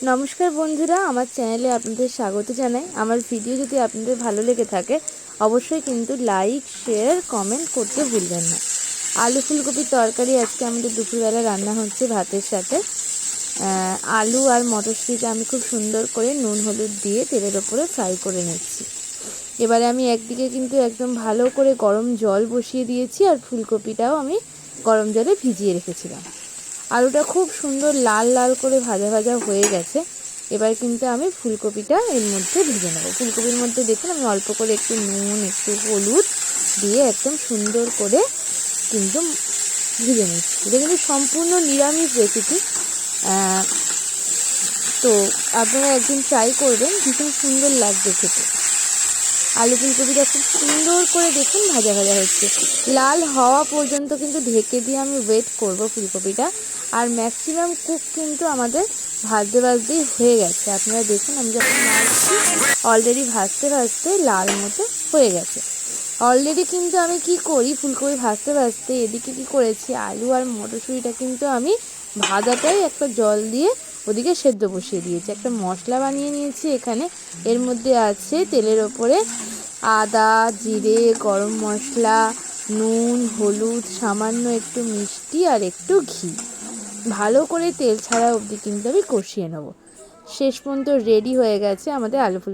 নমস্কার বন্ধুরা, আমার চ্যানেলে আপনাদের স্বাগত জানাই। আমার ভিডিও যদি আপনাদের ভালো লেগে থাকে অবশ্যই কিন্তু লাইক, শেয়ার, কমেন্ট করতে ভুলবেন না। আলু ফুলকপির তরকারি আজকে আমাদের দুপুরবেলা রান্না হচ্ছে ভাতের সাথে। আলু আর মটরশুঁটিটা আমি খুব সুন্দর করে নুন হলুদ দিয়ে তেলের ওপরে ফ্রাই করে নিচ্ছি। এবারে আমি একদিকে কিন্তু একদম ভালো করে গরম জল বসিয়ে দিয়েছি, আর ফুলকপিটাও আমি গরম জলে ভিজিয়ে রেখেছিলাম। আলুটা খুব সুন্দর লাল লাল করে ভাজা ভাজা হয়ে গেছে। এবার কিন্তু আমি ফুলকপিটা এর মধ্যে ভেজে নেব। ফুলকপির মধ্যে দেখুন আমি অল্প করে একটু নুন, একটু হলুদ দিয়ে একদম সুন্দর করে কিন্তু ভেজে নিচ্ছি। এটা কিন্তু সম্পূর্ণ নিরামিষ রেসিপি, তো আপনারা একদিন ট্রাই করবেন, ভীষণ সুন্দর লাগবে খেতে। আলু ফুলকপিটা খুব সুন্দর করে দেখুন ভাজা ভাজা হচ্ছে, লাল হওয়া পর্যন্ত কিন্তু ঢেকে দিয়ে আমি ওয়েট করব ফুলকপিটা। আর ম্যাক্সিমাম কুক কিন্তু আমাদের ভাজতে ভাজতেই হয়ে গেছে। আপনারা দেখুন আমি যখন নাড়ছি অলরেডি ভাজতে ভাজতে লাল মতো হয়ে গেছে। অলরেডি কিন্তু আমি কি করি, ফুলকপি ভাজতে ভাজতে এদিকে কি করেছি, আলু আর মটরশুঁটিটা কিন্তু আমি ভাজাটাই একটা জল দিয়ে ওদিকে সেদ্ধ বসিয়ে দিয়েছি। একটা মশলা বানিয়ে নিয়েছি এখানে। এর মধ্যে আছে তেলের ওপরে আদা, জিরে, গরম মশলা, নুন, হলুদ, সামান্য একটু মিষ্টি আর একটু ঘি। ভালো করে তেল ছাড়া অবধি কিন্তু আমি কষিয়ে নেব। শেষ পর্যন্ত রেডি হয়ে গেছে আমাদের আলু ফুল।